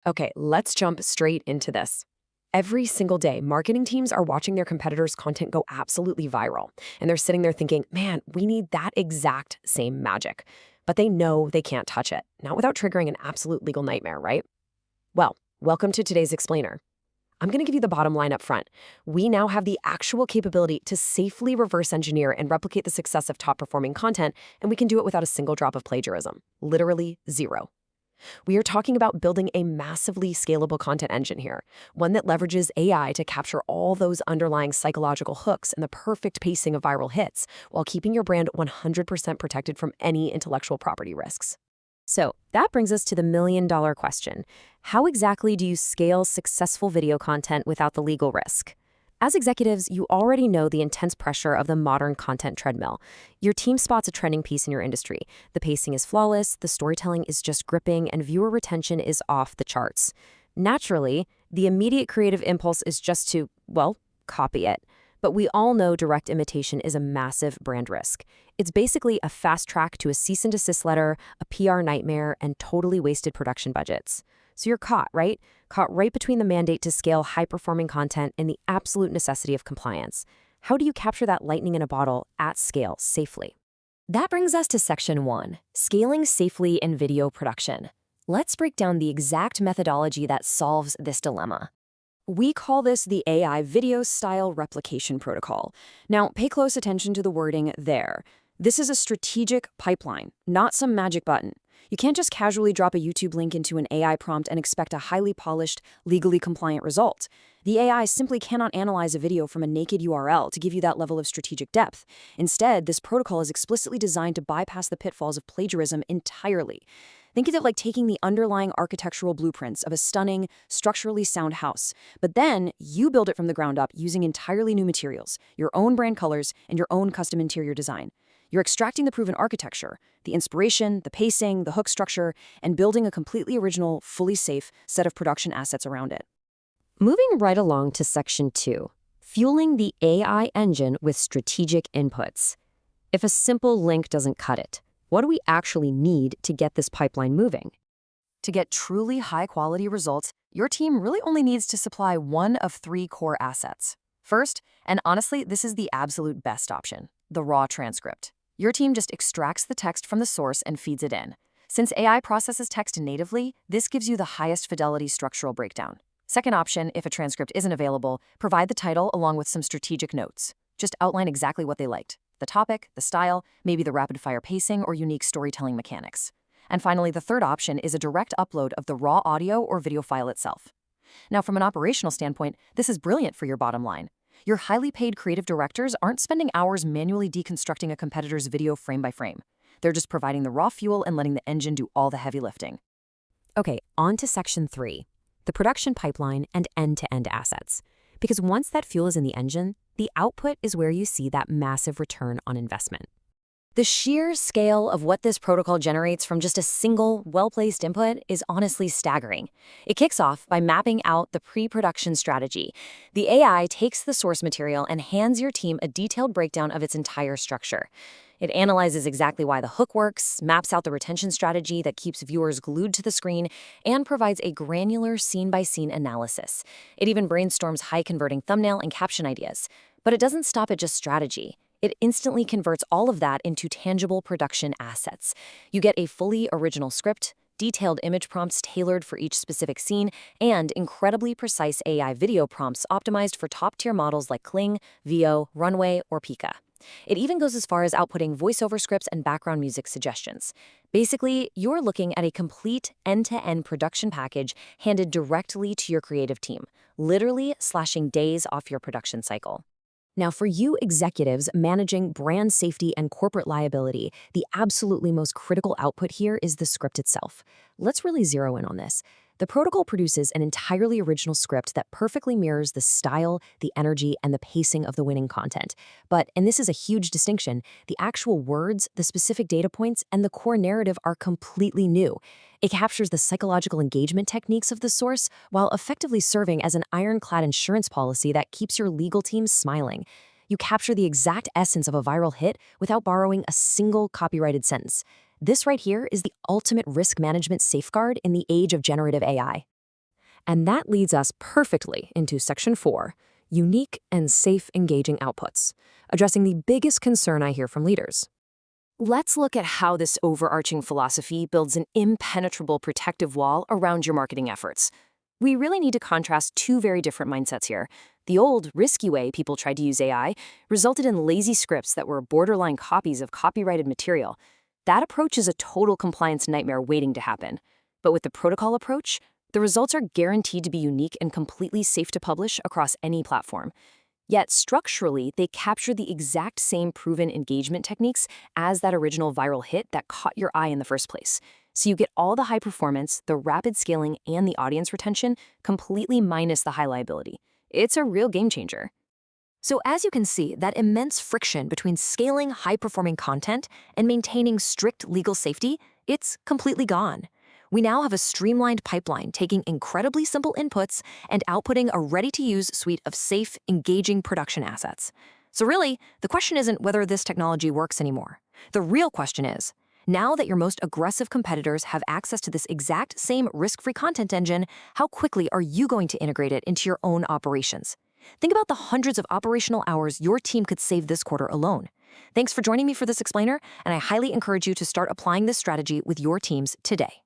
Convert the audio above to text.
Okay, let's jump straight into this. Every single day, marketing teams are watching their competitors' content go absolutely viral. And they're sitting there thinking, man, we need that exact same magic. But they know they can't touch it, not without triggering an absolute legal nightmare, right? Well, welcome to today's explainer. I'm going to give you the bottom line up front. We now have the actual capability to safely reverse engineer and replicate the success of top performing content, and we can do it without a single drop of plagiarism. Literally zero. We are talking about building a massively scalable content engine here, one that leverages AI to capture all those underlying psychological hooks and the perfect pacing of viral hits, while keeping your brand 100% protected from any intellectual property risks. So that brings us to the million-dollar question. How exactly do you scale successful video content without the legal risk? As executives, you already know the intense pressure of the modern content treadmill. Your team spots a trending piece in your industry. The pacing is flawless, the storytelling is just gripping, and viewer retention is off the charts. Naturally, the immediate creative impulse is just to, well, copy it. But we all know direct imitation is a massive brand risk. It's basically a fast track to a cease and desist letter, a PR nightmare, and totally wasted production budgets. So you're caught, right? Caught right between the mandate to scale high-performing content and the absolute necessity of compliance. How do you capture that lightning in a bottle at scale safely? That brings us to Section 1, Scaling Safely in Video Production. Let's break down the exact methodology that solves this dilemma. We call this the AI Video Style Replication Protocol. Now, pay close attention to the wording there. This is a strategic pipeline, not some magic button. You can't just casually drop a YouTube link into an AI prompt and expect a highly polished, legally compliant result. The AI simply cannot analyze a video from a naked URL to give you that level of strategic depth. Instead, this protocol is explicitly designed to bypass the pitfalls of plagiarism entirely. Think of it like taking the underlying architectural blueprints of a stunning, structurally sound house, but then you build it from the ground up using entirely new materials, your own brand colors, and your own custom interior design. You're extracting the proven architecture, the inspiration, the pacing, the hook structure, and building a completely original, fully safe set of production assets around it. Moving right along to Section 2, Fueling the AI Engine with Strategic Inputs. If a simple link doesn't cut it, what do we actually need to get this pipeline moving? To get truly high-quality results, your team really only needs to supply one of three core assets. First, and honestly, this is the absolute best option, the raw transcript. Your team just extracts the text from the source and feeds it in. Since AI processes text natively, this gives you the highest fidelity structural breakdown. Second option, if a transcript isn't available, provide the title along with some strategic notes. Just outline exactly what they liked. The topic, the style, maybe the rapid-fire pacing or unique storytelling mechanics. And finally, the third option is a direct upload of the raw audio or video file itself. Now, from an operational standpoint, this is brilliant for your bottom line. Your highly paid creative directors aren't spending hours manually deconstructing a competitor's video frame by frame. They're just providing the raw fuel and letting the engine do all the heavy lifting. Okay, on to Section 3, the production pipeline and end-to-end assets. Because once that fuel is in the engine, the output is where you see that massive return on investment. The sheer scale of what this protocol generates from just a single, well-placed input is honestly staggering. It kicks off by mapping out the pre-production strategy. The AI takes the source material and hands your team a detailed breakdown of its entire structure. It analyzes exactly why the hook works, maps out the retention strategy that keeps viewers glued to the screen, and provides a granular scene-by-scene analysis. It even brainstorms high-converting thumbnail and caption ideas. But it doesn't stop at just strategy. It instantly converts all of that into tangible production assets. You get a fully original script, detailed image prompts tailored for each specific scene, and incredibly precise AI video prompts optimized for top-tier models like Kling, Veo, Runway, or Pika. It even goes as far as outputting voiceover scripts and background music suggestions. Basically, you're looking at a complete end-to-end production package handed directly to your creative team, literally slashing days off your production cycle. Now, for you executives managing brand safety and corporate liability, the absolutely most critical output here is the script itself. Let's really zero in on this. The protocol produces an entirely original script that perfectly mirrors the style, the energy, and the pacing of the winning content. But, and this is a huge distinction, the actual words, the specific data points, and the core narrative are completely new. It captures the psychological engagement techniques of the source while effectively serving as an ironclad insurance policy that keeps your legal team smiling. You capture the exact essence of a viral hit without borrowing a single copyrighted sentence. This right here is the ultimate risk management safeguard in the age of generative AI. And that leads us perfectly into Section 4, unique and safe engaging outputs, addressing the biggest concern I hear from leaders. Let's look at how this overarching philosophy builds an impenetrable protective wall around your marketing efforts. We really need to contrast two very different mindsets here. The old, risky way people tried to use AI resulted in lazy scripts that were borderline copies of copyrighted material. That approach is a total compliance nightmare waiting to happen. But with the protocol approach, the results are guaranteed to be unique and completely safe to publish across any platform. Yet structurally, they capture the exact same proven engagement techniques as that original viral hit that caught your eye in the first place. So you get all the high performance, the rapid scaling, and the audience retention, completely minus the high liability. It's a real game changer. So as you can see, that immense friction between scaling high-performing content and maintaining strict legal safety, it's completely gone. We now have a streamlined pipeline taking incredibly simple inputs and outputting a ready-to-use suite of safe, engaging production assets. So really, the question isn't whether this technology works anymore. The real question is, now that your most aggressive competitors have access to this exact same risk-free content engine, how quickly are you going to integrate it into your own operations? Think about the hundreds of operational hours your team could save this quarter alone. Thanks for joining me for this explainer, and I highly encourage you to start applying this strategy with your teams today.